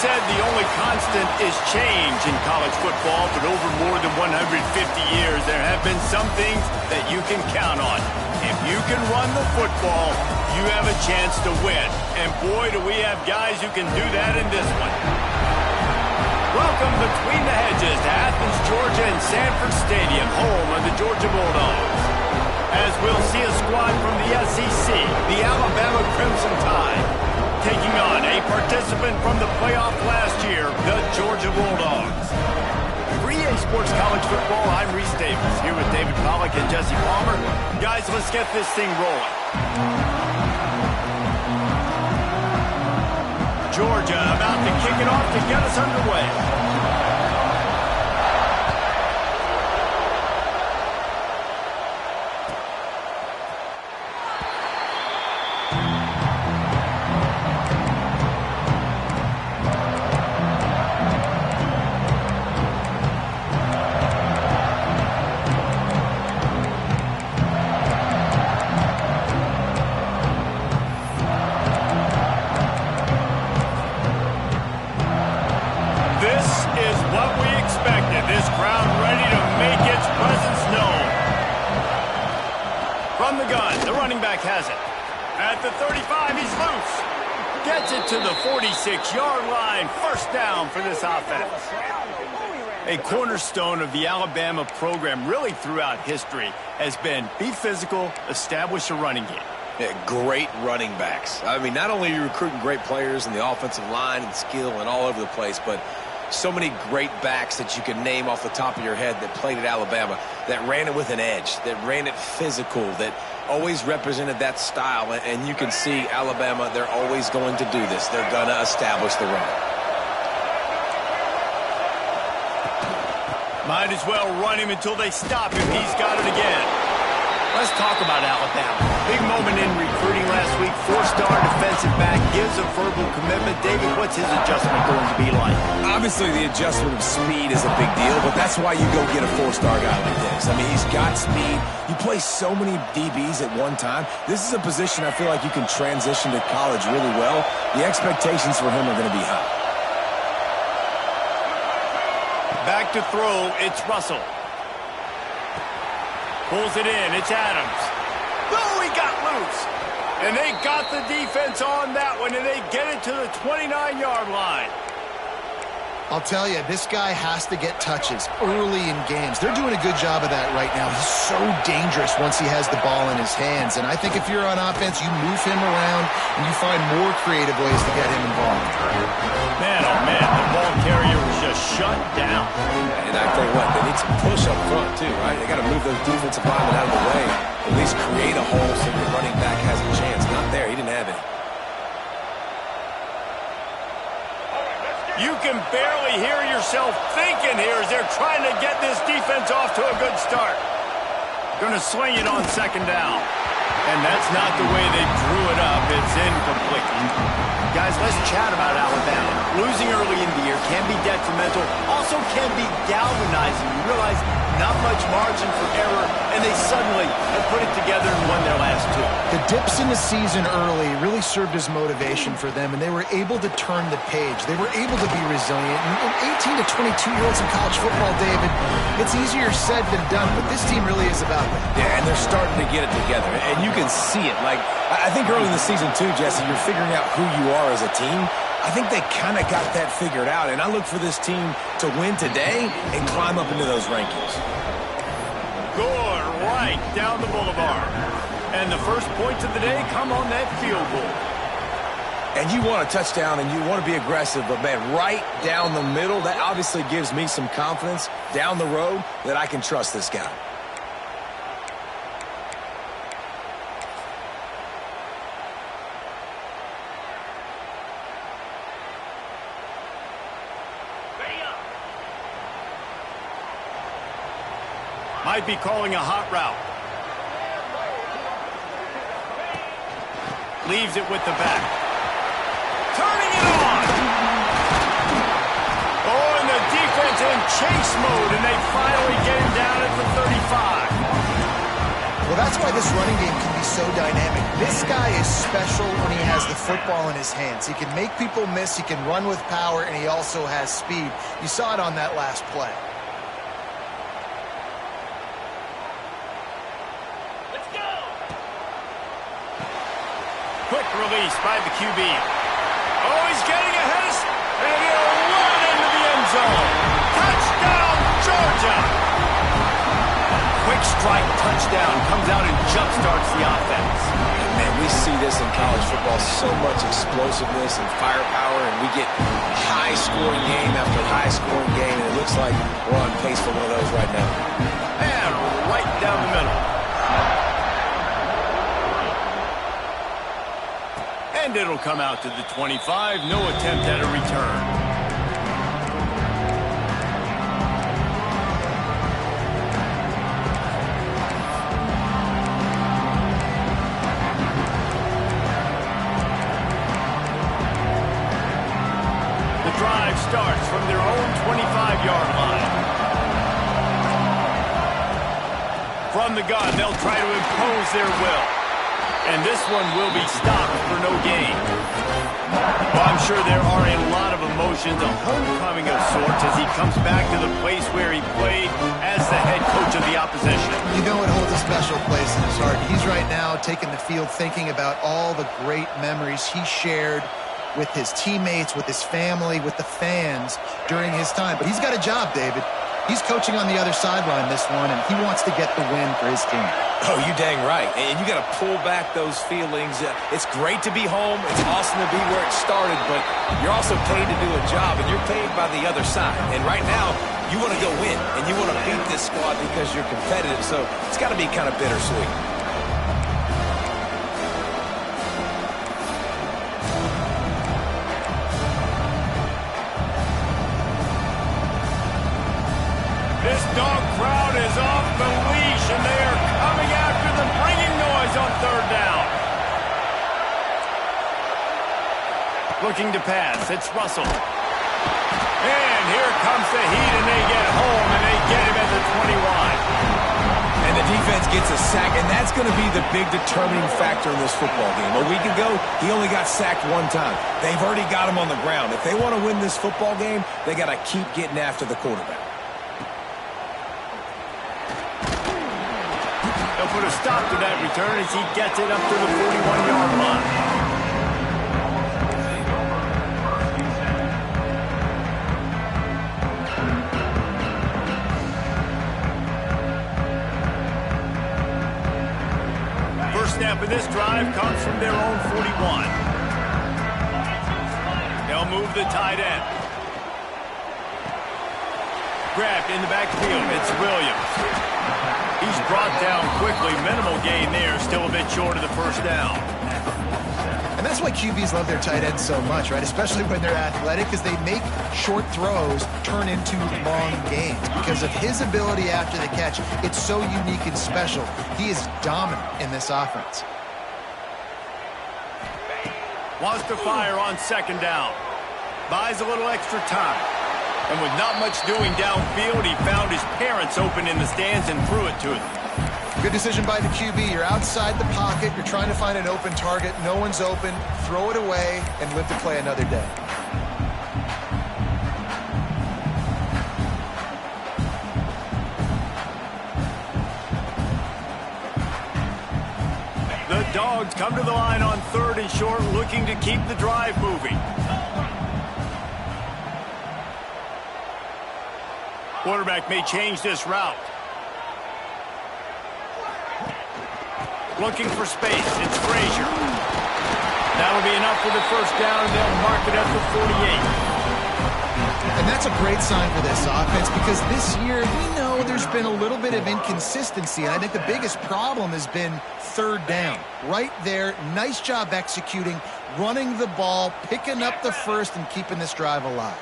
said the only constant is change in college football, but over more than 150 years, there have been some things that you can count on. If you can run the football, you have a chance to win. And boy, do we have guys who can do that in this one. Welcome between the hedges to Athens, Georgia and Sanford Stadium, home of the Georgia Bulldogs. As we'll see a squad from the SEC, the Alabama Crimson Tide, taking on a participant from the playoff last year, the Georgia Bulldogs. For EA Sports College Football, I'm Reese Davis, here with David Pollack and Jesse Palmer. Guys, let's get this thing rolling. Georgia about to kick it off to get us underway. From the gun, the running back has it. At the 35, he's loose. Gets it to the 46-yard line. First down for this offense. A cornerstone of the Alabama program really throughout history has been be physical, establish a running game. Yeah, great running backs. I mean, not only are you recruiting great players in the offensive line and skill and all over the place, but so many great backs that you can name off the top of your head that played at Alabama, that ran it with an edge, that ran it physical, that always represented that style. And you can see Alabama, they're always going to do this. They're going to establish the run. Might as well run him until they stop him. He's got it again. Let's talk about Alabama. Big moment in recruiting last week. Four-star defensive back gives a verbal commitment. David, what's his adjustment going to be like? Obviously, the adjustment of speed is a big deal, but that's why you go get a four-star guy like this. I mean, he's got speed. You play so many DBs at one time. This is a position I feel like you can transition to college really well. The expectations for him are going to be high. Back to throw, it's Russell. Pulls it in, it's Adams. Oh, he got loose. And they got the defense on that one, and they get it to the 29-yard line. I'll tell you, this guy has to get touches early in games. They're doing a good job of that right now. He's so dangerous once he has the ball in his hands. And I think if you're on offense, you move him around and you find more creative ways to get him involved. Man, oh man, the ball carrier was just shut down. And I tell you what, they need some push up front too, right? They got to move those defensive linemen out of the way. At least create a hole so the running back has a chance. Not there. He didn't have it. You can barely hear yourself thinking here as they're trying to get this defense off to a good start. Going to swing it on second down. And that's not the way they drew it up. It's incomplete. Guys, let's chat about Alabama. Losing early in the year can be detrimental, also can be galvanizing. You realize not much margin for error, and they suddenly have put it together and won their last two. The dips in the season early really served as motivation for them, and they were able to turn the page. They were able to be resilient. And 18 to 22-year-olds in college football, David, it's easier said than done, but this team really is about that. Yeah, and they're starting to get it together, and you can see it. Like, I think early in the season, too, Jesse, you're figuring out who you are as a team. I think they kind of got that figured out, and I look for this team to win today and climb up into those rankings. Good, right down the boulevard. And the first points of the day come on that field goal. And you want a touchdown and you want to be aggressive, but, man, right down the middle, that obviously gives me some confidence down the road that I can trust this guy. Might be calling a hot route. Leaves it with the back. Turning it on! Oh, and the defense in chase mode, and they finally get him down at the 35. Well, that that's why this running game can be so dynamic. This guy is special when he has the football in his hands. He can make people miss, he can run with power, and he also has speed. You saw it on that last play. Let's go! Quick release by the QB. Oh, he's getting ahead of... And he'll run into the end zone. Touchdown, Georgia! Quick strike touchdown comes out and jump-starts the offense. And man, we see this in college football, so much explosiveness and firepower, and we get high-scoring game after high-scoring game, and it looks like we're on pace for one of those right now. And right down the middle. And it'll come out to the 25. No attempt at a return. Drive starts from their own 25-yard line. From the gun, they'll try to impose their will. And this one will be stopped for no gain. Well, I'm sure there are a lot of emotions, a homecoming of sorts, as he comes back to the place where he played as the head coach of the opposition. You know it holds a special place in his heart. He's right now taking the field thinking about all the great memories he shared with his teammates, with his family, with the fans during his time. But he's got a job, David. He's coaching on the other sideline this one, and he wants to get the win for his team. Oh, you dang right. And you got to pull back those feelings. It's great to be home. It's awesome to be where it started, but you're also paid to do a job, and you're paid by the other side. And right now, you want to go win, and you want to beat this squad because you're competitive, so it's got to be kind of bittersweet. This dog crowd is off the leash, and they are coming after them, bringing noise on third down. Looking to pass. It's Russell. And here comes the heat, and they get home, and they get him at the 21. And the defense gets a sack, and that's going to be the big determining factor in this football game. A week ago, he only got sacked one time. They've already got him on the ground. If they want to win this football game, they got to keep getting after the quarterback. They'll put a stop to that return as he gets it up to the 41-yard line. First snap of this drive comes from their own 41. They'll move the tight end. Grabbed in the backfield. It's Williams. He's brought down quickly. Minimal gain there. Still a bit short of the first down. And that's why QBs love their tight ends so much, right? Especially when they're athletic, because they make short throws turn into long gains. Because of his ability after the catch, it's so unique and special. He is dominant in this offense. Wants to fire on second down. Buys a little extra time. And with not much doing downfield, he found his parents open in the stands and threw it to them. Good decision by the QB. You're outside the pocket. You're trying to find an open target. No one's open. Throw it away and live to play another day. The Dogs come to the line on third and short, looking to keep the drive moving. Quarterback may change this route. Looking for space. It's Frazier. That'll be enough for the first down, and they'll mark it at the 48. And that's a great sign for this offense, because this year we know there's been a little bit of inconsistency, and I think the biggest problem has been third down. Right there, nice job executing, running the ball, picking up the first, and keeping this drive alive.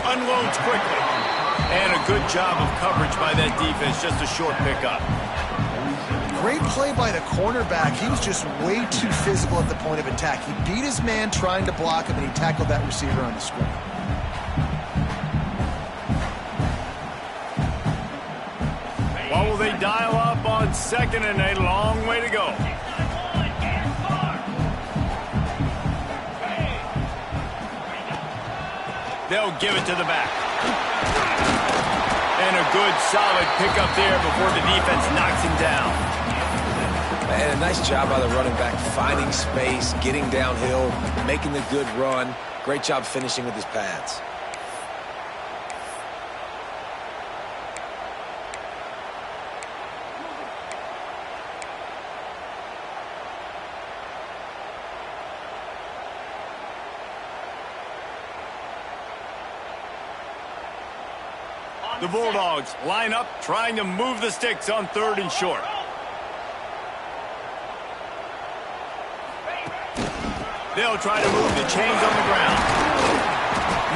Unloads quickly. And a good job of coverage by that defense. Just a short pickup. Great play by the cornerback. He was just way too physical at the point of attack. He beat his man trying to block him, and he tackled that receiver on the screen. It's second and a long way to go. They'll give it to the back. And a good, solid pickup there before the defense knocks him down. And a nice job by the running back, finding space, getting downhill, making the good run. Great job finishing with his pads. The Bulldogs line up, trying to move the sticks on 3rd and short. They'll try to move the chains on the ground.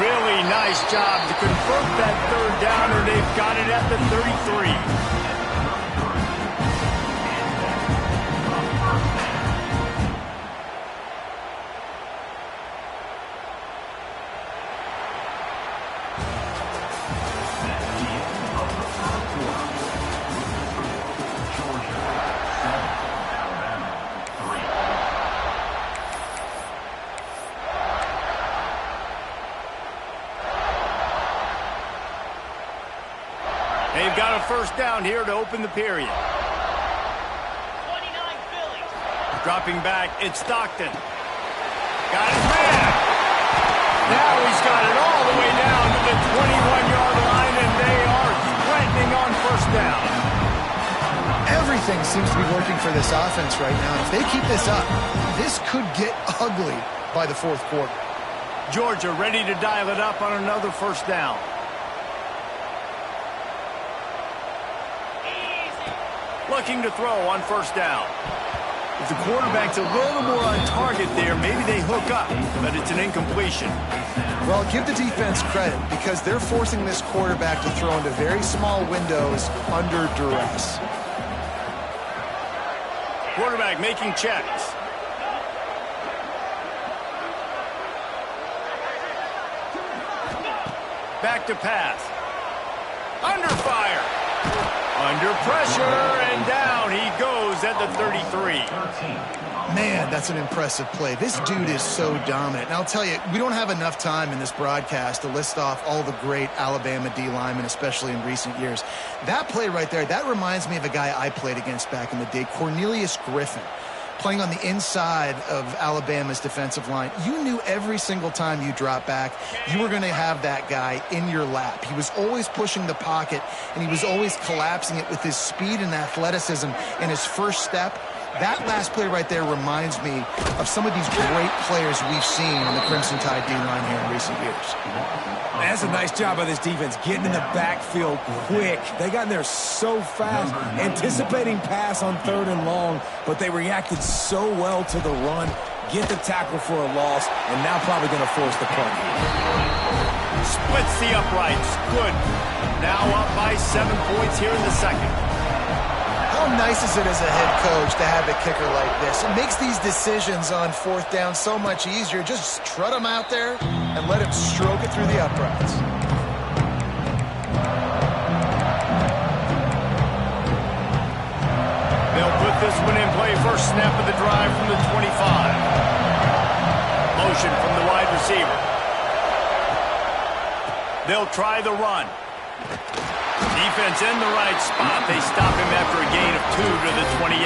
Really nice job to convert that 3rd downer. They've got it at the 33. They've got a 1st down here to open the period. 29 Phillies. Dropping back, it's Stockton. Got his man. Now he's got it all the way down to the 21-yard line, and they are threatening on 1st down. Everything seems to be working for this offense right now. If they keep this up, this could get ugly by the 4th quarter. Georgia ready to dial it up on another 1st down. Looking to throw on 1st down. If the quarterback's a little more on target there, maybe they hook up, but it's an incompletion. Well, give the defense credit because they're forcing this quarterback to throw into very small windows under duress. Quarterback making checks. Back to pass. Under fire. Under pressure, and down he goes at the 33. Man, that's an impressive play. This dude is so dominant. And I'll tell you, we don't have enough time in this broadcast to list off all the great Alabama D linemen, especially in recent years. That play right there, that reminds me of a guy I played against back in the day, Cornelius Griffin, playing on the inside of Alabama's defensive line. You knew every single time you dropped back, you were going to have that guy in your lap. He was always pushing the pocket, and he was always collapsing it with his speed and athleticism and his first step. That last play right there reminds me of some of these great players we've seen on the Crimson Tide D-line here in recent years. That's a nice job by this defense, getting in the backfield quick. They got in there so fast, anticipating pass on 3rd and long, but they reacted so well to the run, get the tackle for a loss, and now probably going to force the punt. Splits the uprights. Good. Now up by 7 points here in the 2nd. How nice is it as a head coach to have a kicker like this? It makes these decisions on 4th down so much easier. Just trot him out there and let him stroke it through the uprights. They'll put this one in play. First snap of the drive from the 25. Motion from the wide receiver. They'll try the run. Defense in the right spot. They stop him after a gain of 2 to the 28.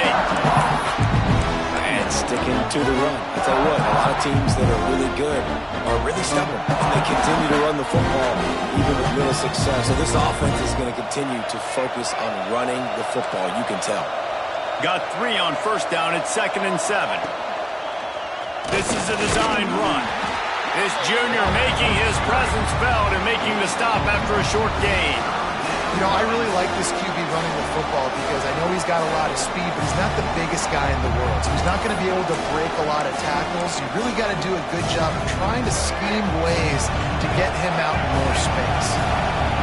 And sticking to the run. I tell you what, a lot of teams that are really good are really stubborn. And they continue to run the football even with little success. So this offense is going to continue to focus on running the football. You can tell. Got 3 on 1st down. It's 2nd and 7. This is a designed run. This junior making his presence felt and making the stop after a short gain. You know, I really like this QB running the football because I know he's got a lot of speed, but he's not the biggest guy in the world. So he's not going to be able to break a lot of tackles. You really got to do a good job of trying to scheme ways to get him out in more space.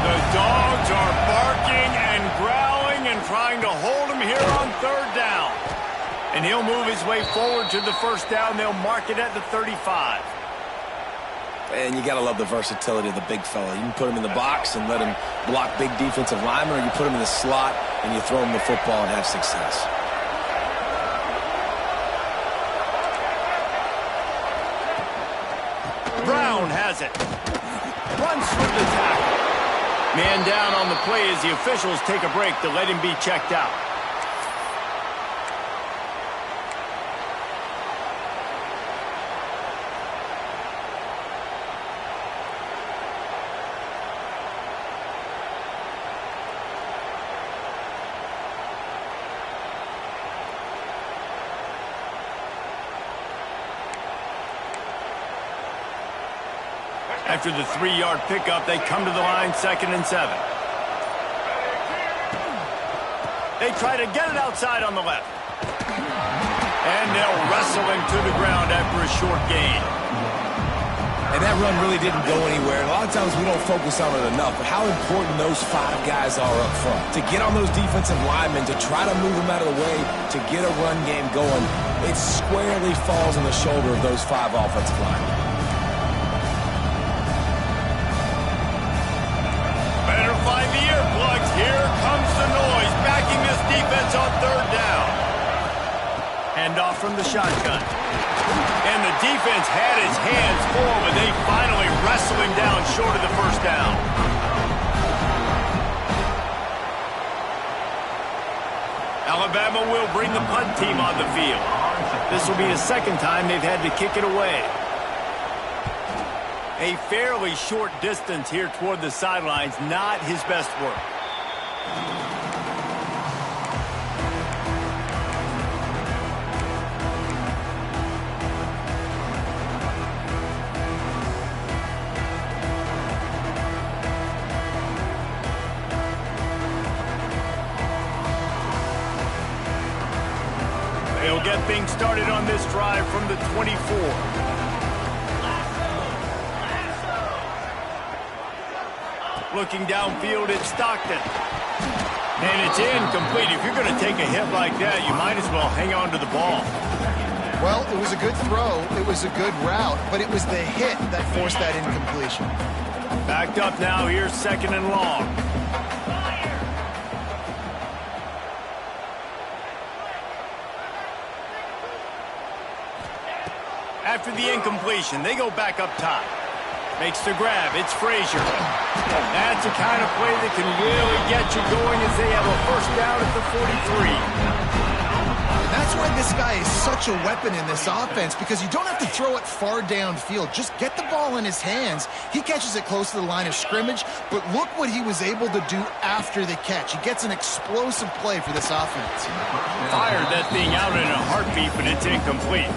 The dogs are barking and growling and trying to hold him here on 3rd down. And he'll move his way forward to the 1st down. They'll mark it at the 35. And you got to love the versatility of the big fella. You can put him in the box and let him block big defensive linemen, or you put him in the slot and you throw him the football and have success. Brown has it. Runs through the tackle. Man down on the play as the officials take a break to let him be checked out. After the 3-yard pickup, they come to the line, 2nd and 7. They try to get it outside on the left. And they'll wrestle him to the ground after a short gain. And that run really didn't go anywhere. And a lot of times we don't focus on it enough, but how important those 5 guys are up front. To get on those defensive linemen, to try to move them out of the way, to get a run game going, it squarely falls on the shoulder of those 5 offensive linemen. Find the earplugs. Here comes the noise, backing this defense on 3rd down. Hand off from the shotgun. And the defense had his hands full, but they finally wrestle him down short of the 1st down. Alabama will bring the punt team on the field. This will be the 2nd time they've had to kick it away. A fairly short distance here toward the sidelines, not his best work. They'll get things started on this drive from the 24. Looking downfield, it's Stockton. And it's incomplete. If you're going to take a hit like that, you might as well hang on to the ball. Well, it was a good throw. It was a good route, but it was the hit that forced that incompletion. Backed up now. Here's 2nd and long. After the incompletion, they go back up top. Makes the grab. It's Frazier. That's the kind of play that can really get you going as they have a 1st down at the 43. And that's why this guy is such a weapon in this offense, because you don't have to throw it far downfield. Just get the ball in his hands. He catches it close to the line of scrimmage, but look what he was able to do after the catch. He gets an explosive play for this offense. Fired that thing out in a heartbeat, but it's incomplete.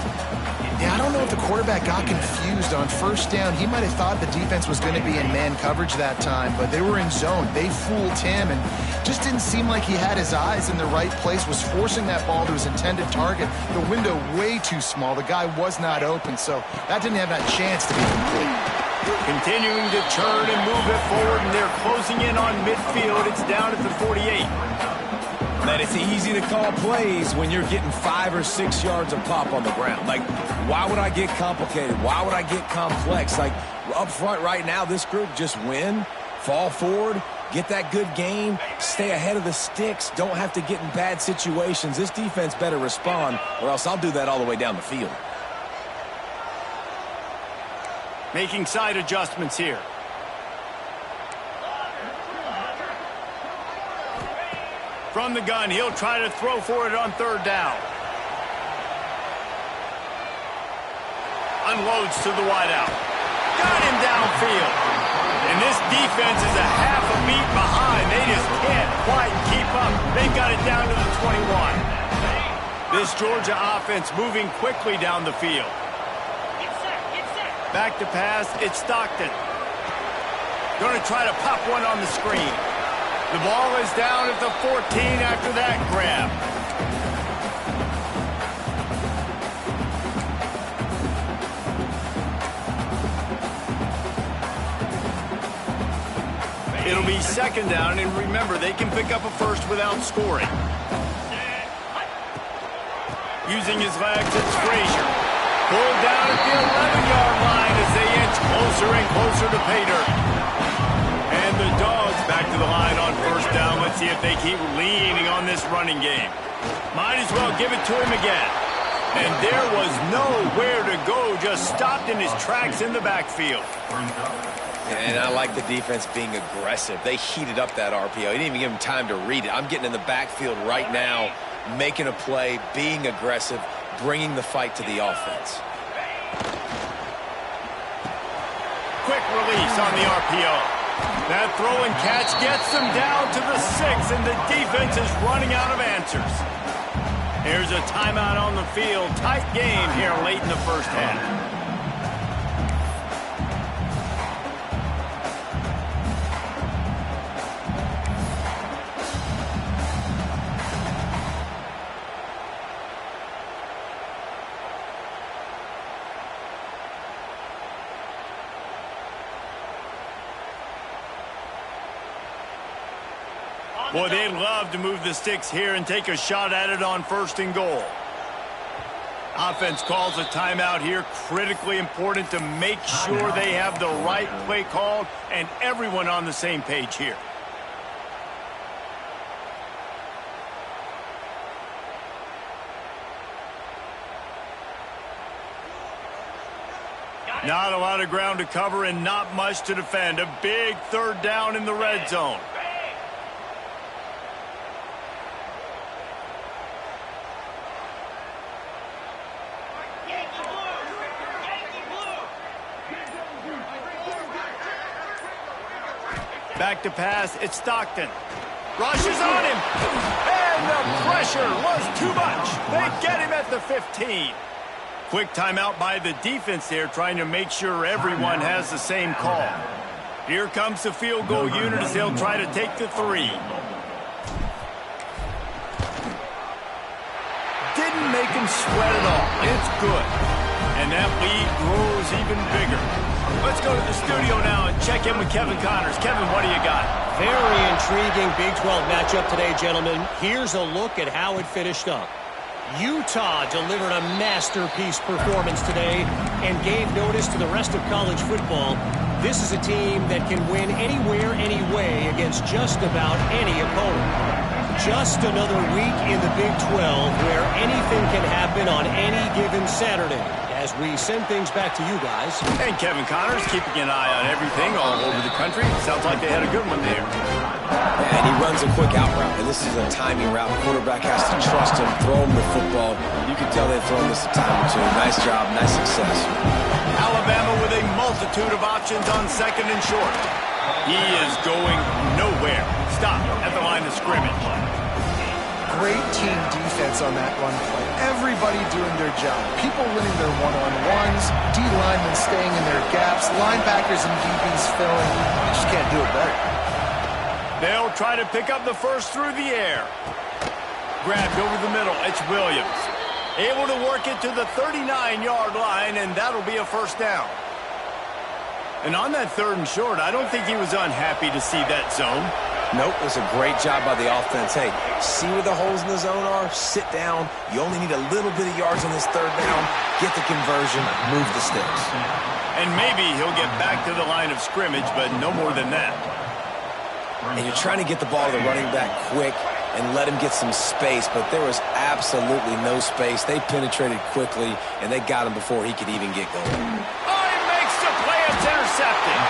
Yeah, I don't know if the quarterback got confused on 1st down. He might have thought the defense was going to be in man coverage that time, but they were in zone. They fooled him and just didn't seem like he had his eyes in the right place, was forcing that ball to his intended target. The window way too small. The guy was not open, so that didn't have that chance to be complete. Continuing to turn and move it forward, and they're closing in on midfield. It's down at the 48. That it's easy to call plays when you're getting 5 or 6 yards of pop on the ground. Like, why would I get complicated? Why would I get complex? Like, up front right now, this group just win, fall forward, get that good gain, stay ahead of the sticks, don't have to get in bad situations. This defense better respond, or else I'll do that all the way down the field. Making side adjustments here. From the gun, he'll try to throw for it on 3rd down. Unloads to the wideout. Got him downfield. And this defense is a half a beat behind. They just can't quite keep up. They've got it down to the 21. This Georgia offense moving quickly down the field. Back to pass, it's Stockton. Going to try to pop one on the screen. The ball is down at the 14 after that grab. It'll be 2nd down, and remember, they can pick up a 1st without scoring. Using his legs, it's Frazier. Pulled down at the 11-yard line as they inch closer closer and closer to pay dirt. And the Dogs back to the line on first down. Let's see if they keep leaning on this running game. Might as well give it to him again. And there was nowhere to go, just stopped in his tracks in the backfield. And I like the defense being aggressive. They heated up that RPO. He didn't even give him time to read it. I'm getting in the backfield right now, making a play, being aggressive, bringing the fight to the offense. Quick release on the RPO. That throw and catch gets them down to the 6, and the defense is running out of answers. Here's a timeout on the field. Tight game here late in the first half. Boy, they'd love to move the sticks here and take a shot at it on 1st and goal. Offense calls a timeout here. Critically important to make sure they have the right play called and everyone on the same page here. Not a lot of ground to cover and not much to defend. A big 3rd down in the red zone. Back to pass, it's Stockton. Rushes on him, and the pressure was too much. They get him at the 15. Quick timeout by the defense there, trying to make sure everyone has the same call. Here comes the field goal unit as they'll try to take the 3. Didn't make him sweat at all. It's good. And that lead grows even bigger. Let's go to the studio now and check in with Kevin Connors. Kevin, what do you got? Very intriguing Big 12 matchup today, gentlemen. Here's a look at how it finished up. Utah delivered a masterpiece performance today and gave notice to the rest of college football. This is a team that can win anywhere, anyway against just about any opponent. Just another week in the Big 12 where anything can happen on any given Saturday. As we send things back to you guys. And Kevin Connors keeping an eye on everything all over the country. Sounds like they had a good one there. And he runs a quick out route, and this is a timing route. The quarterback has to trust him, throw him the football. You can tell they've thrown this a time or two. Nice job, nice success. Alabama with a multitude of options on 2nd and short. He is going nowhere. Stop at the line of scrimmage. Great team defense on that run play. Everybody doing their job. People winning their one-on-ones. D-linemen staying in their gaps. Linebackers and DBs filling. You just can't do it better. They'll try to pick up the first through the air. Grabbed over the middle. It's Williams. Able to work it to the 39-yard line, and that'll be a 1st down. And on that 3rd and short, I don't think he was unhappy to see that zone. Nope, it was a great job by the offense. Hey, see where the holes in the zone are? Sit down. You only need a little bit of yards on this 3rd down. Get the conversion. Move the sticks. And maybe he'll get back to the line of scrimmage, but no more than that. And you're trying to get the ball to the running back quick and let him get some space, but there was absolutely no space. They penetrated quickly, and they got him before he could even get going. Oh, he makes the play. It's intercepted.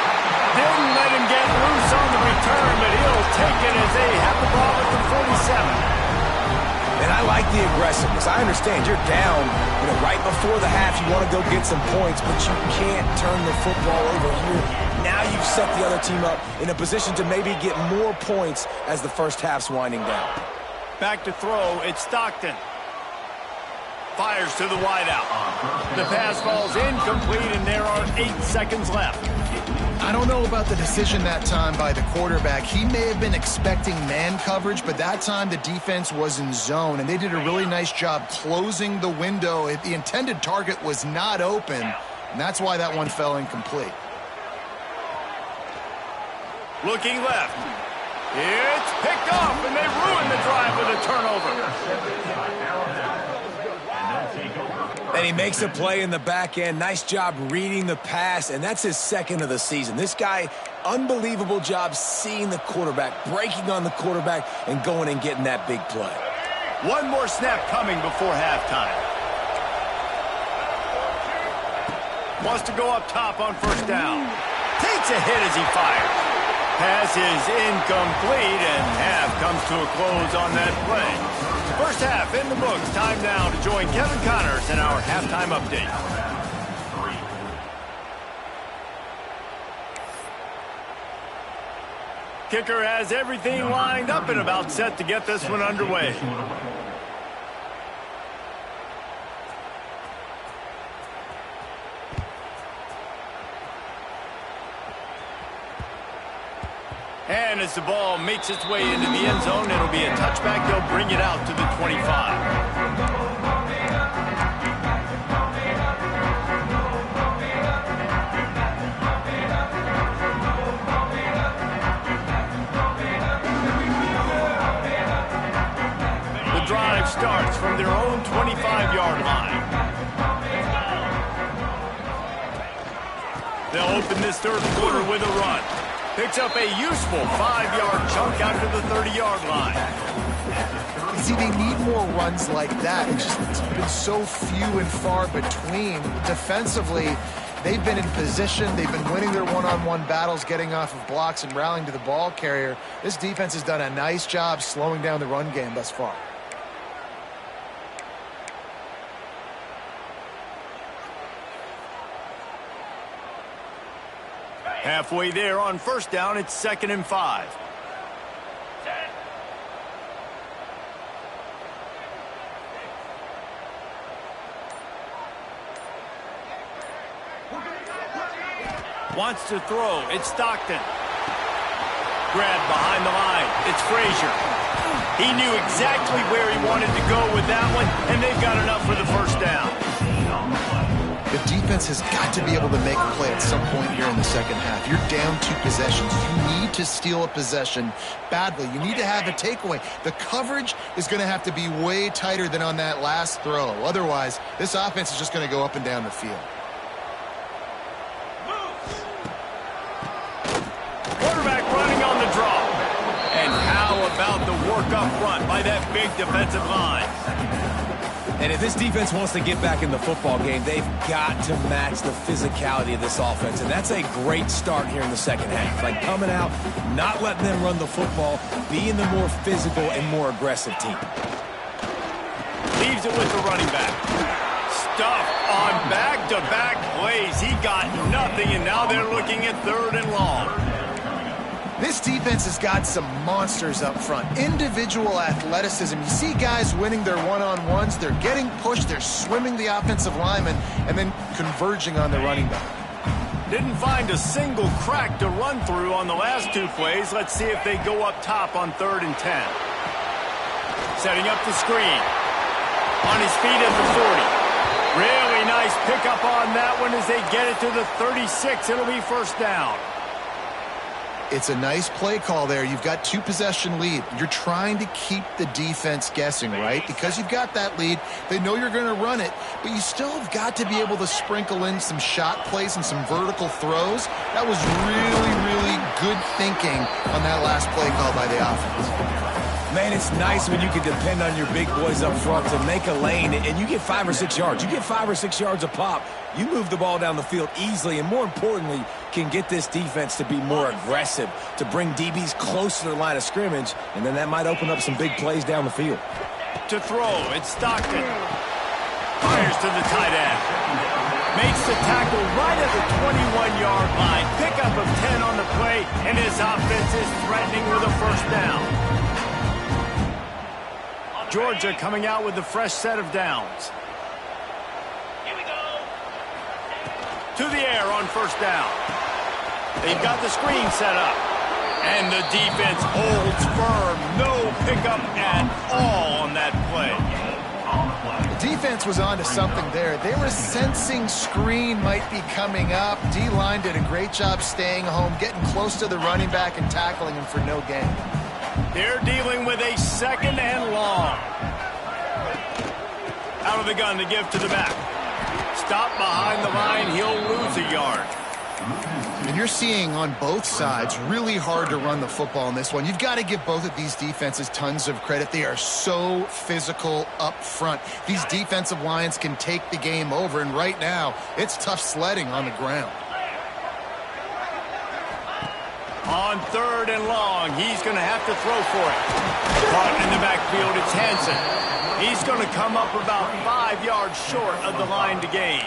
Didn't let him get loose on the return, but he'll take it as they have the ball at the 47. And I like the aggressiveness. I understand you're down, right before the half. You want to go get some points, but you can't turn the football over here. Now you've set the other team up in a position to maybe get more points as the first half's winding down. Back to throw. It's Stockton. Fires to the wideout. The pass falls incomplete, and there are 8 seconds left. I don't know about the decision that time by the quarterback. He may have been expecting man coverage, but that time the defense was in zone, and they did a really nice job closing the window. The intended target was not open, and that's why that one fell incomplete. Looking left. It's picked off, and they ruin the drive with a turnover. And he makes a play in the back end. Nice job reading the pass, and that's his second of the season. This guy, unbelievable job seeing the quarterback, breaking on the quarterback, and going and getting that big play. One more snap coming before halftime. Wants to go up top on first down. Takes a hit as he fires. Pass is incomplete, and half comes to a close on that play. First half in the books. Time now to join Kevin Connors in our halftime update. Kicker has everything lined up and about set to get this one underway. And as the ball makes its way into the end zone, it'll be a touchback. They'll bring it out to the 25. The drive starts from their own 25-yard line. They'll open this third quarter with a run. Picks up a useful 5-yard chunk out to the 30-yard line. See, they need more runs like that. It's been so few and far between. Defensively, they've been in position. They've been winning their one-on-one battles, getting off of blocks and rallying to the ball carrier. This defense has done a nice job slowing down the run game thus far. Halfway there on first down, it's 2nd and 5. Wants to throw. It's Stockton. Grabbed behind the line. It's Frazier. He knew exactly where he wanted to go with that one, and they've got enough for the first down. The defense has got to be able to make a play at some point here in the second half. You're down 2 possessions. You need to steal a possession badly. You need to have a takeaway. The coverage is going to have to be way tighter than on that last throw. Otherwise, this offense is just going to go up and down the field. Quarterback running on the draw. And how about the work up front by that big defensive line? And if this defense wants to get back in the football game, they've got to match the physicality of this offense. And that's a great start here in the second half. Like coming out, not letting them run the football, being the more physical and more aggressive team. Leaves it with the running back. Stuffed on back-to-back plays. He got nothing, and now they're looking at 3rd and long. This defense has got some monsters up front. Individual athleticism. You see guys winning their one-on-ones. They're getting pushed. They're swimming the offensive lineman and then converging on the running back. Didn't find a single crack to run through on the last 2 plays. Let's see if they go up top on 3rd and 10. Setting up the screen. On his feet at the 40. Really nice pickup on that one as they get it to the 36. It'll be first down. It's a nice play call there. You've got 2 possession lead. You're trying to keep the defense guessing, right? Because you've got that lead. They know you're going to run it, but you still have got to be able to sprinkle in some shot plays and some vertical throws. That was really, really good thinking on that last play call by the offense. Man, it's nice when you can depend on your big boys up front to make a lane, and you get 5 or 6 yards. You get 5 or 6 yards a pop. You move the ball down the field easily, and more importantly, can get this defense to be more aggressive, to bring DBs close to their line of scrimmage, and then that might open up some big plays down the field. To throw, it's Stockton. Fires to the tight end. Makes the tackle right at the 21-yard line. Pickup of 10 on the play, and his offense is threatening with a first down. Georgia coming out with a fresh set of downs. Here we go. To the air on first down. They've got the screen set up. And the defense holds firm. No pickup at all on that play. The defense was on to something there. They were sensing screen might be coming up. D-line did a great job staying home, getting close to the running back and tackling him for no gain. They're dealing with a 2nd and long. Out of the gun to give to the back. stopped behind the line, he'll lose a yard. And you're seeing on both sides really hard to run the football in this one. You've got to give both of these defenses tons of credit. They are so physical up front. These defensive lines can take the game over, and right now it's tough sledding on the ground. On 3rd and long, he's going to have to throw for it. Caught in the backfield, it's Hansen. He's going to come up about 5 yards short of the line to gain.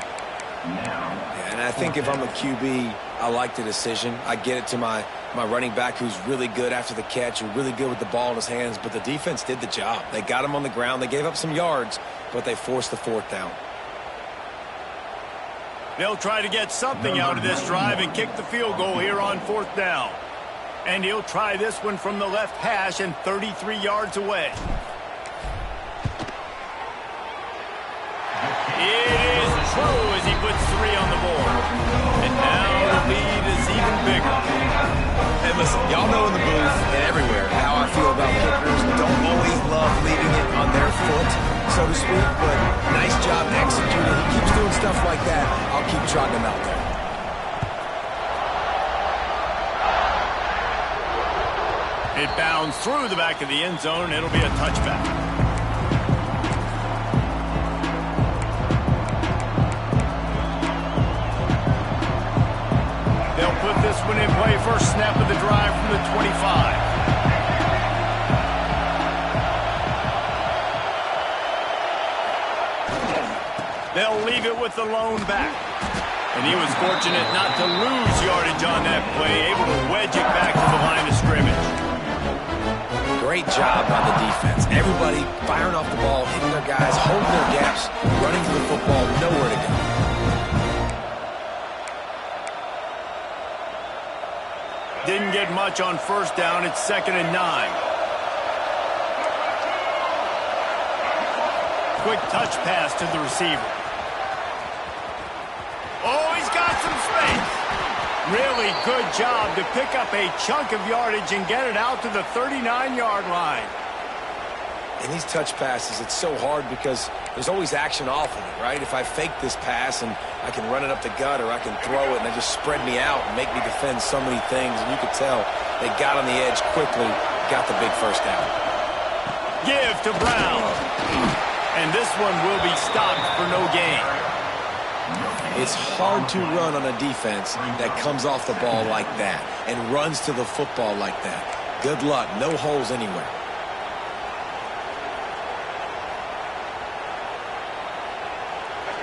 Yeah, and I think if I'm a QB, I like the decision. I get it to my running back who's really good after the catch and really good with the ball in his hands, but the defense did the job. They got him on the ground. They gave up some yards, but they forced the 4th down. They'll try to get something out of this drive and kick the field goal here on 4th down. And he'll try this one from the left hash and 33 yards away. It is true as he puts 3 on the board. And now the lead is even bigger. Hey, listen, y'all know in the booth and everywhere how I feel about kickers. Don't always love leaving it on their foot, so to speak, but nice job executing. He keeps doing stuff like that. I'll keep trotting him out there. It bounds through the back of the end zone. It'll be a touchback. They'll put this one in play. First snap of the drive from the 25. They'll leave it with the lone back. And he was fortunate not to lose yardage on that play, able to wedge it back to the line of scrimmage. Great job by the defense. Everybody firing off the ball, hitting their guys, holding their gaps, running to the football, nowhere to go. Didn't get much on 1st down. It's 2nd and 9. Quick touch pass to the receiver. Oh, he's got some space. Really good job to pick up a chunk of yardage and get it out to the 39-yard line. In these touch passes, it's so hard because there's always action off of it, right? If I fake this pass and I can run it up the gut or I can throw it and they just spread me out and make me defend so many things, and you could tell they got on the edge quickly, got the big 1st down. Give to Brown. And this one will be stopped for no gain. It's hard to run on a defense that comes off the ball like that and runs to the football like that. Good luck. No holes anywhere.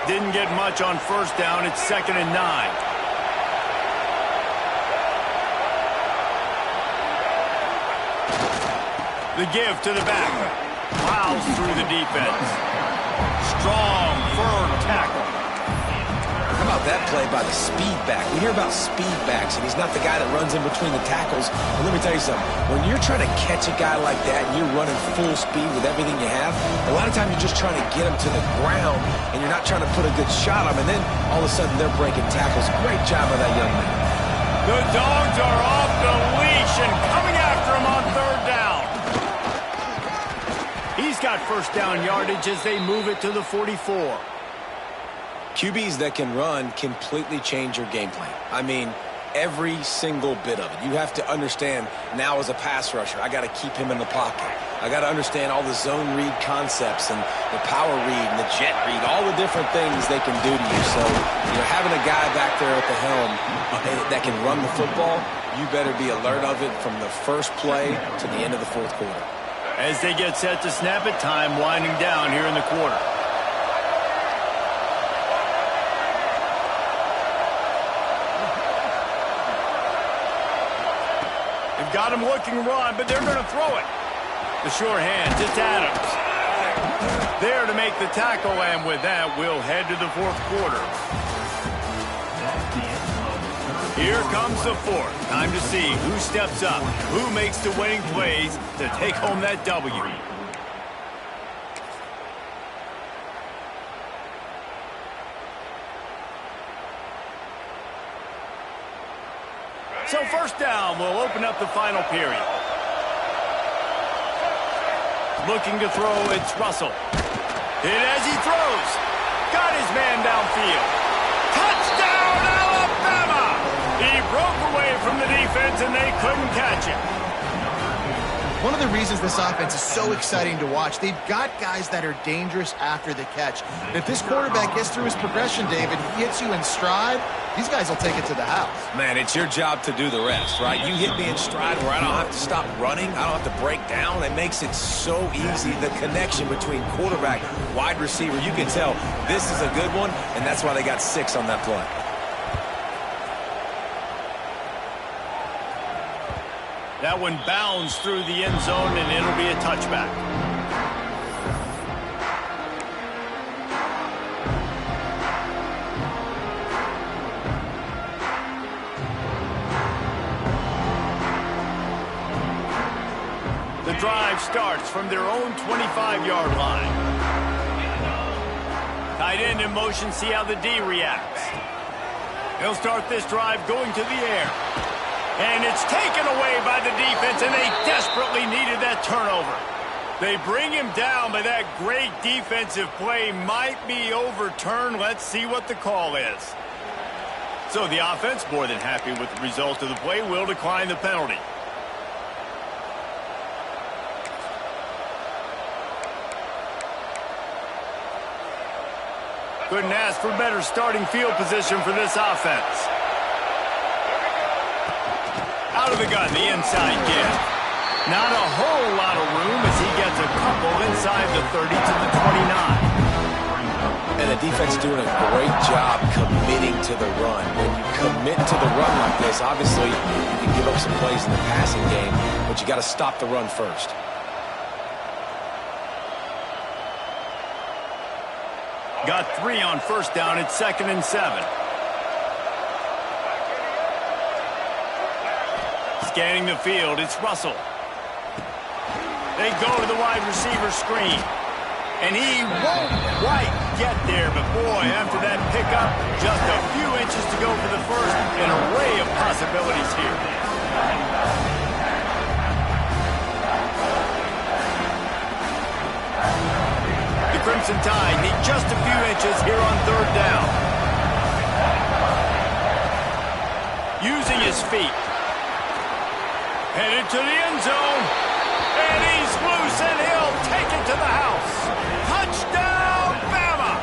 Didn't get much on 1st down. It's 2nd and 9. The give to the back. Plows through the defense. Strong, firm tackle. How about that play by the speed back? We hear about speed backs, and he's not the guy that runs in between the tackles. But let me tell you something. When you're trying to catch a guy like that and you're running full speed with everything you have, a lot of times you're just trying to get him to the ground, and you're not trying to put a good shot on him, and then all of a sudden they're breaking tackles. Great job by that young man. The Dogs are off the leash and coming after him on 3rd down. He's got 1st down yardage as they move it to the 44. QBs that can run completely change your game plan. I mean, every single bit of it. You have to understand now as a pass rusher, I got to keep him in the pocket. I got to understand all the zone read concepts and the power read and the jet read, all the different things they can do to you. So, having a guy back there at the helm that can run the football, you better be alert of it from the first play to the end of the 4th quarter. As they get set to snap it, time winding down here in the quarter. They've got him looking run, but they're going to throw it. The sure hands, it's Adams. There to make the tackle, and with that, we'll head to the 4th quarter. Here comes the 4th. Time to see who steps up, who makes the winning plays to take home that W. So 1st down will open up the final period. Looking to throw, it's Russell. Hit as he throws. got his man downfield. Touchdown, Alabama! He broke away from the defense, and they couldn't catch him. One of the reasons this offense is so exciting to watch, they've got guys that are dangerous after the catch. And if this quarterback gets through his progression, David, he hits you in stride, these guys will take it to the house. Man, it's your job to do the rest, right? You hit me in stride where I don't have to stop running. I don't have to break down. It makes it so easy. The connection between quarterback, wide receiver, you can tell this is a good one, and that's why they got 6 on that play. That one bounds through the end zone, and it'll be a touchback. The drive starts from their own 25-yard line. Tight end in motion, see how the D reacts. He'll start this drive going to the air. And it's taken away by the defense, and they desperately needed that turnover. They bring him down, but that great defensive play might be overturned. Let's see what the call is. So the offense, more than happy with the result of the play, will decline the penalty. Couldn't ask for better starting field position for this offense. Out of the gun, the inside give. Not a whole lot of room as he gets a couple inside the 30 to the 29. And the defense doing a great job committing to the run. When you commit to the run like this, obviously you can give up some plays in the passing game, but you got to stop the run first. Got 3 on first down. It's 2nd and 7. Scanning the field, it's Russell. They go to the wide receiver screen. And he won't quite get there, but boy, after that pickup, just a few inches to go for the first. An array of possibilities here. The Crimson Tide need just a few inches here on 3rd down. Using his feet. Headed to the end zone. And he's loose, and he'll take it to the house. Touchdown, Bama!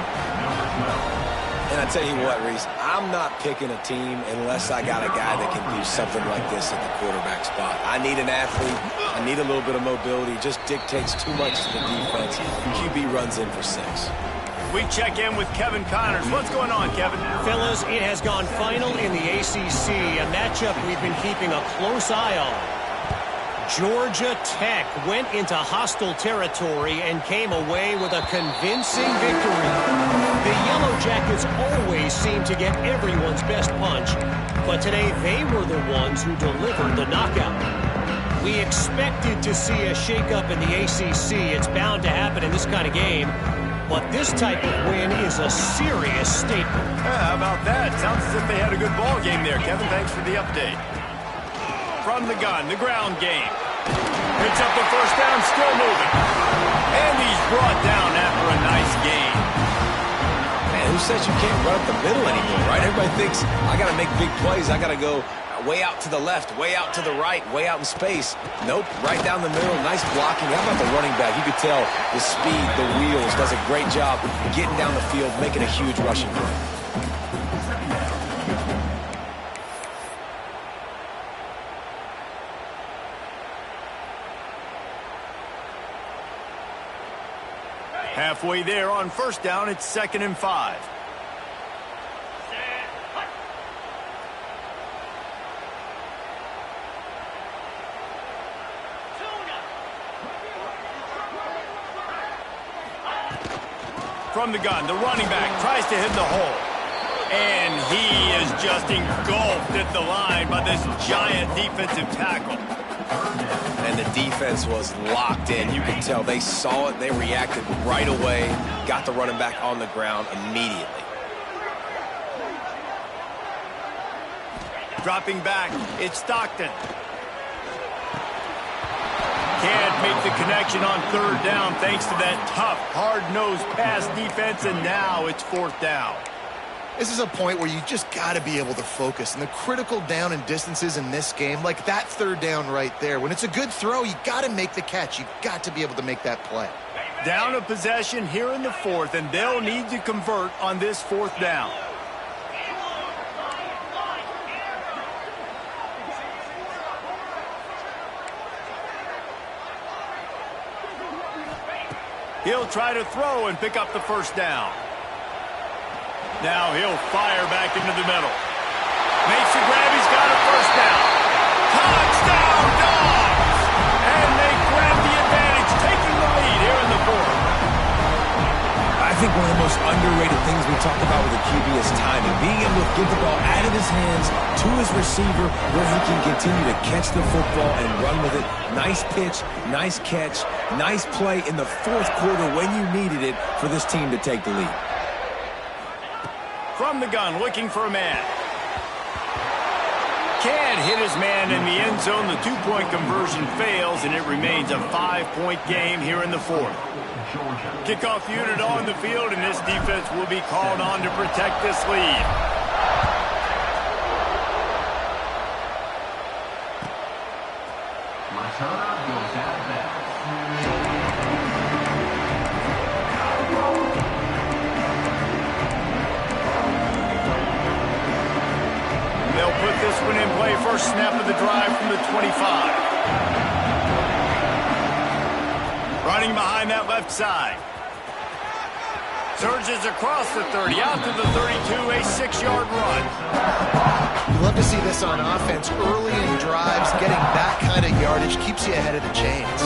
And I tell you what, Reese, I'm not picking a team unless I got a guy that can do something like this at the quarterback spot. I need an athlete. I need a little bit of mobility. It just dictates too much to the defense. QB runs in for 6. We check in with Kevin Connors. What's going on, Kevin? Fellas, it has gone final in the ACC, a matchup we've been keeping a close eye on. Georgia Tech went into hostile territory and came away with a convincing victory. The Yellow Jackets always seem to get everyone's best punch, but today they were the ones who delivered the knockout. We expected to see a shakeup in the ACC. It's bound to happen in this kind of game. But this type of win is a serious statement. How about that? Sounds as if they had a good ball game there, Kevin. Thanks for the update. From the gun, the ground game. Picks up the first down, still moving. And he's brought down after a nice gain. Man, who says you can't run up the middle anymore, right? Everybody thinks, I got to make big plays. I got to go way out to the left, way out to the right, way out in space. Nope, right down the middle. Nice blocking. How about the running back? You could tell the speed, the wheels, does a great job getting down the field, making a huge rushing play. Halfway there on first down, it's 2nd and 5. From the gun, the running back tries to hit the hole. And he is just engulfed at the line by this giant defensive tackle. And the defense was locked in. You can tell they saw it. They reacted right away. Got the running back on the ground immediately. Dropping back, it's Stockton. can't make the connection on third down thanks to that tough, hard-nosed pass defense, and now it's fourth down. This is a point where you just got to be able to focus. And the critical down and distances in this game, like that third down right there, when it's a good throw, you got to make the catch. You got to be able to make that play. Down a possession here in the fourth, and they'll need to convert on this fourth down. He'll try to throw and pick up the first down. Now he'll fire back into the middle. Makes a grab. He's got a first down. Touchdown, Dogs! And they grab the advantage, taking the lead here in the fourth. I think one of the most underrated things we talk about with the QB is timing. Being able to get the ball out of his hands to his receiver where he can continue to catch the football and run with it. Nice pitch, nice catch, nice play in the fourth quarter when you needed it for this team to take the lead. From the gun, looking for a man. Can't hit his man in the end zone. The two-point conversion fails, and it remains a 5-point game here in the fourth. Kickoff unit on the field, and this defense will be called on to protect this lead. They'll put this one in play. First snap of the drive from the 25. Running behind that left side. Surges across the 30, out to the 32, a 6-yard run. You love to see this on offense. Early in drives, getting that kind of yardage keeps you ahead of the chains.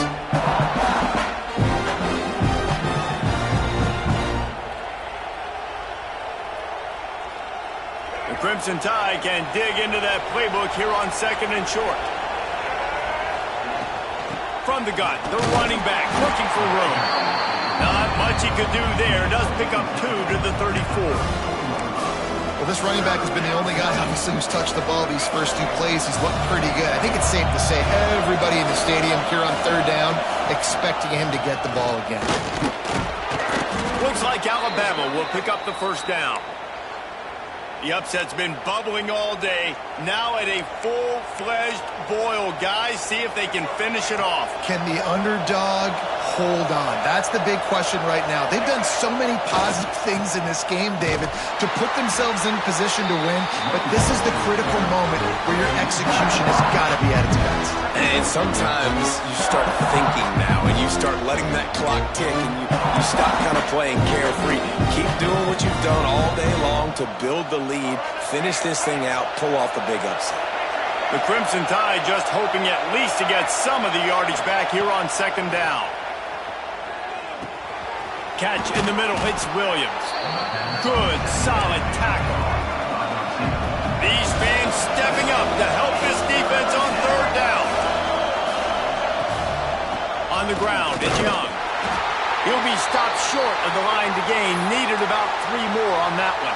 The Crimson Tide can dig into that playbook here on second and short. From the gun, the running back looking for room. Not much he could do there. Does pick up 2 to the 34. Well, this running back has been the only guy, obviously, who's touched the ball these first 2 plays. He's looked pretty good. I think it's safe to say everybody in the stadium here on third down expecting him to get the ball again. Looks like Alabama will pick up the first down. The upset's been bubbling all day. Now at a full-fledged boil. Guys, see if they can finish it off. Can the underdog hold on? That's the big question right now. They've done so many positive things in this game, David, to put themselves in position to win, but this is the critical moment where your execution has got to be at its best. And sometimes you start thinking now, and you start letting that clock tick, and you stop kind of playing carefree. Keep doing what you've done all day long to build the lead, finish this thing out, pull off the big upset. The Crimson Tide just hoping at least to get some of the yardage back here on second down. Catch in the middle, hits Williams. Good, solid tackle. These fans stepping up to help this defense on third down. On the ground, it's Young. He'll be stopped short of the line to gain. Needed about 3 more on that one.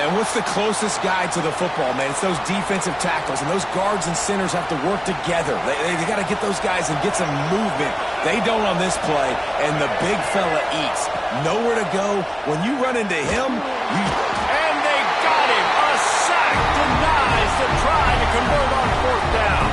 And what's the closest guy to the football, man? It's those defensive tackles, and those guards and centers have to work together. They got to get those guys and get some movement. They don't on this play, and the big fella eats. Nowhere to go. When you run into him, And they got him. A sack denies the try to convert on fourth down.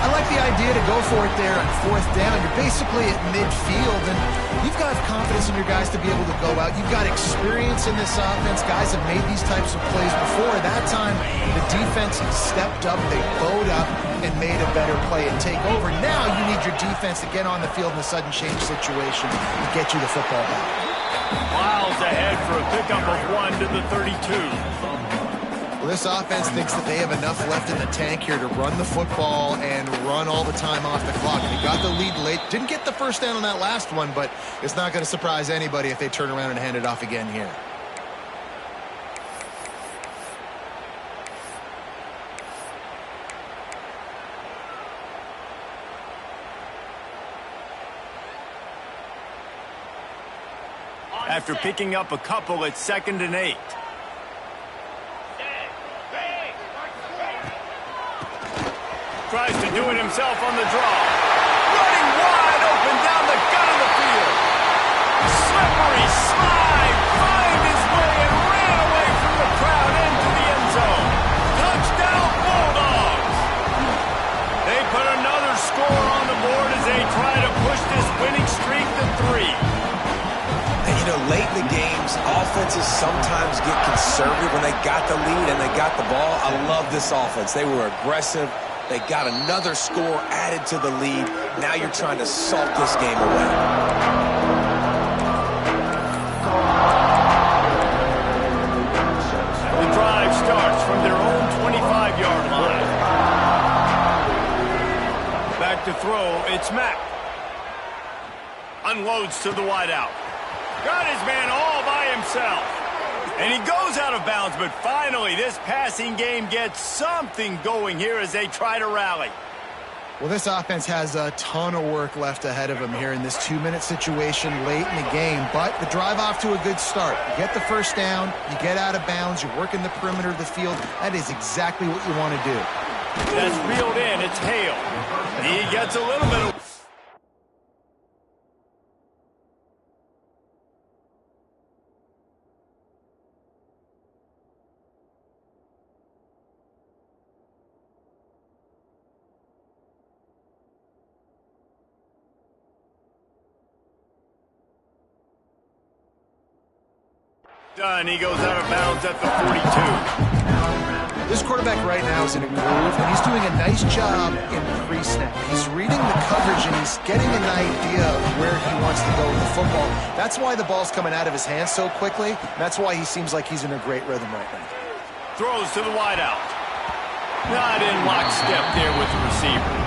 I like the idea to go for it there on fourth down. You're basically at midfield, and you've got confidence in your guys to be able to go out. You've got experience in this offense. Guys have made these types of plays before. That time, the defense stepped up, they bowed up, and made a better play and take over. Now you need your defense to get on the field in a sudden change situation and get you the football back. Miles ahead for a pickup of 1 to the 32. Well, this offense thinks that they have enough left in the tank here to run the football and run all the time off the clock. And they got the lead late. Didn't get the first down on that last one, but it's not going to surprise anybody if they turn around and hand it off again here. After picking up a couple at 2nd and 8. Tries to do it himself on the draw. He slid, find his way, and ran away from the crowd into the end zone. Touchdown, Bulldogs! They put another score on the board as they try to push this winning streak to 3. And, you know, late in the games, offenses sometimes get conservative when they got the lead and they got the ball. I love this offense. They were aggressive. They got another score added to the lead. Now you're trying to salt this game away. The drive starts from their own 25-yard line. Back to throw, it's Mack. Unloads to the wideout. Got his man all by himself. And he goes out of bounds, but finally this passing game gets something going here as they try to rally. Well, this offense has a ton of work left ahead of them here in this 2-minute situation late in the game, but the drive off to a good start. You get the first down, you get out of bounds, you work in the perimeter of the field. That is exactly what you want to do. That's reeled in, it's Hale. He gets a little bit of... Done. He goes out of bounds at the 42. This quarterback right now is in a groove, and he's doing a nice job in pre-snap. He's reading the coverage, and he's getting an idea of where he wants to go with the football. That's why the ball's coming out of his hands so quickly. That's why he seems like he's in a great rhythm right now. Throws to the wideout. Not in lockstep there with the receiver.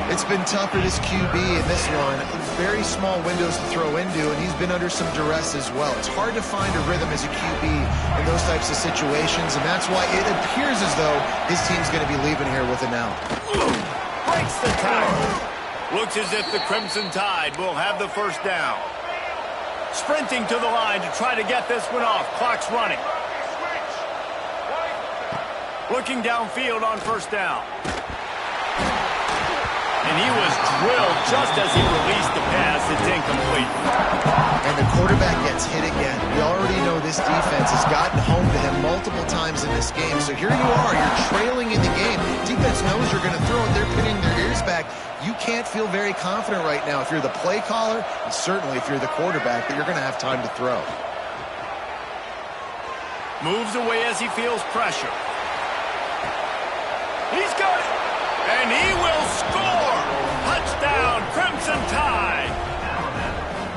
It's been tough for this QB in this one. Very small windows to throw into, and he's been under some duress as well. It's hard to find a rhythm as a QB in those types of situations, and that's why it appears as though his team's going to be leaving here with an out. Breaks the tackle. Looks as if the Crimson Tide will have the first down. Sprinting to the line to try to get this one off. Clock's running. Looking downfield on first down. And he was drilled just as he released the pass. It's incomplete. And the quarterback gets hit again. We already know this defense has gotten home to him multiple times in this game. So here you are. You're trailing in the game. Defense knows you're going to throw it. They're pinning their ears back. You can't feel very confident right now if you're the play caller, and certainly if you're the quarterback, that you're going to have time to throw. Moves away as he feels pressure. He's got it. And he will score! Touchdown, Crimson Tide!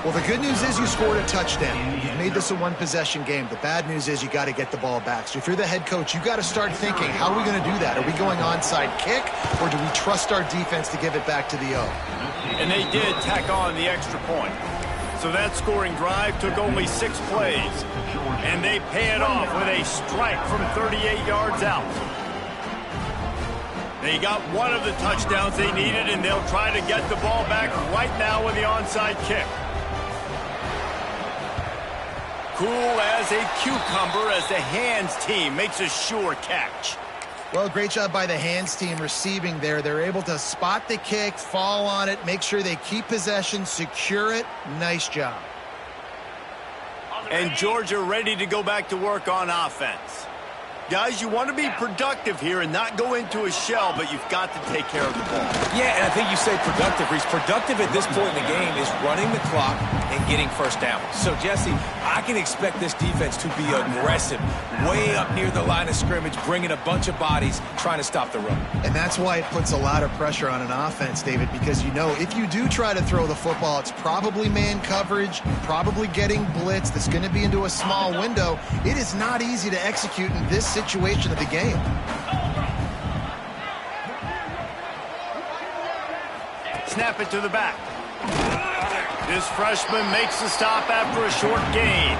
Well, the good news is you scored a touchdown. You've made this a one-possession game. The bad news is you got to get the ball back. So if you're the head coach, you got to start thinking, how are we going to do that? Are we going onside kick, or do we trust our defense to give it back to the O? And they did tack on the extra point. So that scoring drive took only 6 plays. And they pay it off with a strike from 38 yards out. They got one of the touchdowns they needed, and they'll try to get the ball back right now with the onside kick. Cool as a cucumber as the hands team makes a sure catch. Well, great job by the hands team receiving there. They're able to spot the kick, fall on it, make sure they keep possession, secure it. Nice job. And Georgia ready to go back to work on offense. Guys, you want to be productive here and not go into a shell, but you've got to take care of the ball. Yeah, and I think you say productive, Reese. Productive at this point in the game is running the clock and getting first down. So, Jesse, I can expect this defense to be aggressive, way up near the line of scrimmage, bringing a bunch of bodies, trying to stop the run. And that's why it puts a lot of pressure on an offense, David, because you know if you do try to throw the football, it's probably man coverage, probably getting blitz that's going to be into a small window. It is not easy to execute in this situation of the game. Snap it to the back. This freshman makes the stop after a short gain.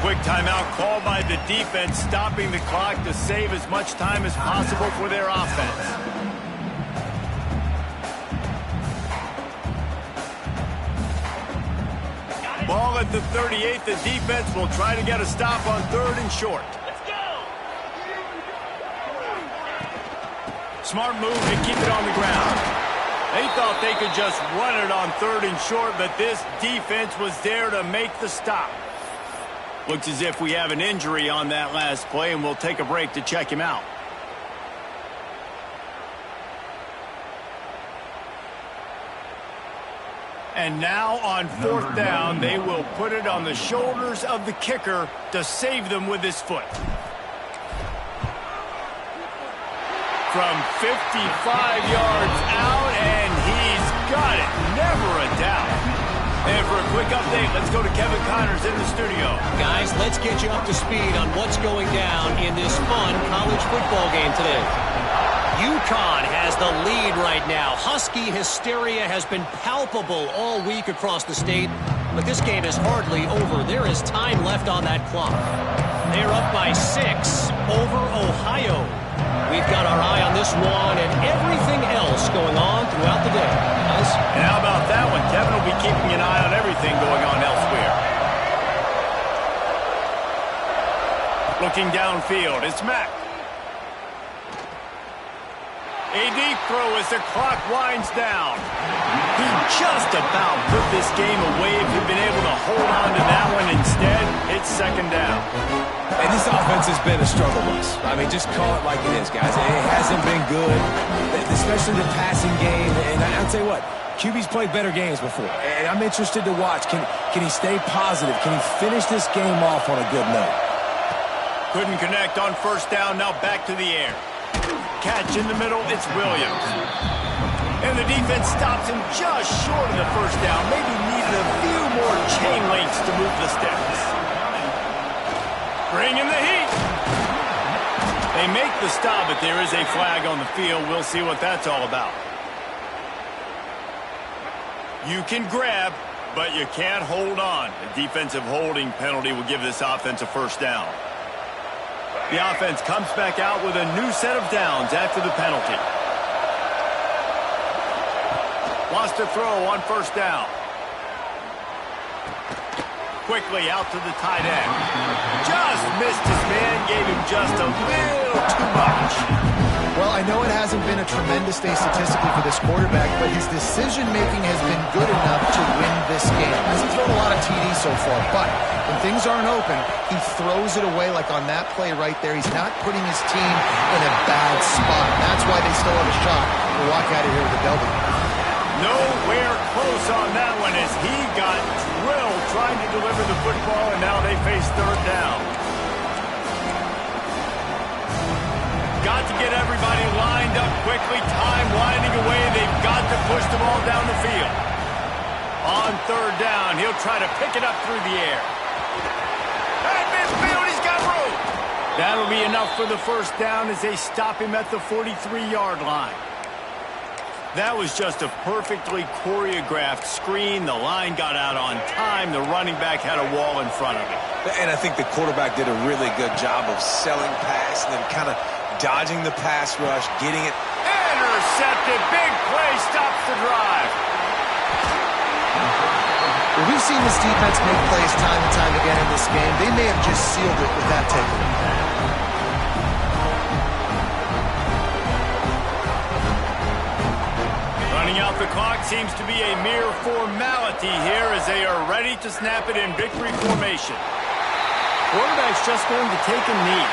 Quick timeout called by the defense, stopping the clock to save as much time as possible for their offense. Ball at the 38. The defense will try to get a stop on 3rd and short. Smart move to keep it on the ground. They thought they could just run it on 3rd and short, but this defense was there to make the stop. Looks as if we have an injury on that last play, and we'll take a break to check him out. And now on 4th down, they will put it on the shoulders of the kicker to save them with his foot. From 55 yards out, and he's got it. Never a doubt. And for a quick update, let's go to Kevin Connors in the studio. Guys, let's get you up to speed on what's going down in this fun college football game today. UConn has the lead right now. Husky hysteria has been palpable all week across the state, but this game is hardly over. There is time left on that clock. They're up by 6 over Ohio. We've got our eye on this one and everything else going on throughout the day. Guys? And how about that one? Kevin will be keeping an eye on everything going on elsewhere. Looking downfield, it's Mack. A deep throw as the clock winds down. He just about put this game away if he'd been able to hold on to that one. Instead, it's 2nd down. And this offense has been a struggle bus. I mean, just call it like it is, guys. It hasn't been good, especially the passing game. And I'll tell you what, QB's played better games before. And I'm interested to watch. Can he stay positive? Can he finish this game off on a good note? Couldn't connect on 1st down. Now back to the air. Catch in the middle, it's Williams. And the defense stops him just short of the 1st down. Maybe needed a few more chain links to move the sticks. Bring in the heat. They make the stop, but there is a flag on the field. We'll see what that's all about. You can grab, but you can't hold on. A defensive holding penalty will give this offense a 1st down. The offense comes back out with a new set of downs after the penalty. Wants to throw on 1st down. Quickly out to the tight end. Just missed his man, gave him just a little too much. Well, I know it hasn't been a tremendous day statistically for this quarterback, but his decision-making has been good enough to win this game. Hasn't thrown a lot of TDs so far, but when things aren't open, he throws it away like on that play right there. He's not putting his team in a bad spot. That's why they still have a shot to walk out of here with a W. Nowhere close on that one as he got drilled trying to deliver the football, and now they face 3rd down. Got to get everybody lined up quickly. Time winding away. They've got to push the ball down the field. On 3rd down, he'll try to pick it up through the air. At midfield, he's got room. That'll be enough for the 1st down as they stop him at the 43-yard line. That was just a perfectly choreographed screen. The line got out on time. The running back had a wall in front of him. And I think the quarterback did a really good job of selling pass and then kind of dodging the pass rush, getting it. Intercepted. Big play stops the drive. Well, we've seen this defense make plays time and time again in this game. They may have just sealed it with that takeaway. Running out the clock seems to be a mere formality here as they are ready to snap it in victory formation. Quarterback's just going to take a knee.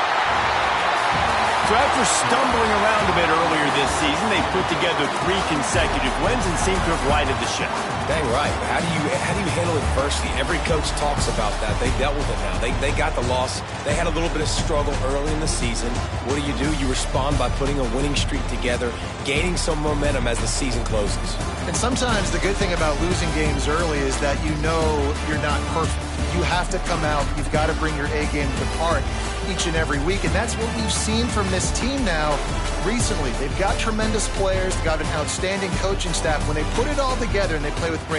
So after stumbling around a bit earlier this season, they put together 3 consecutive wins and seem to have righted the ship. Dang right. How do you handle adversity? Every coach talks about that. They dealt with it now. They got the loss. They had a little bit of struggle early in the season. What do? You respond by putting a winning streak together, gaining some momentum as the season closes. And sometimes the good thing about losing games early is that you know you're not perfect. You have to come out. You've got to bring your A game to the part each and every week. And that's what we've seen from this team now recently. They've got tremendous players. They've got an outstanding coaching staff. When they put it all together and they play with great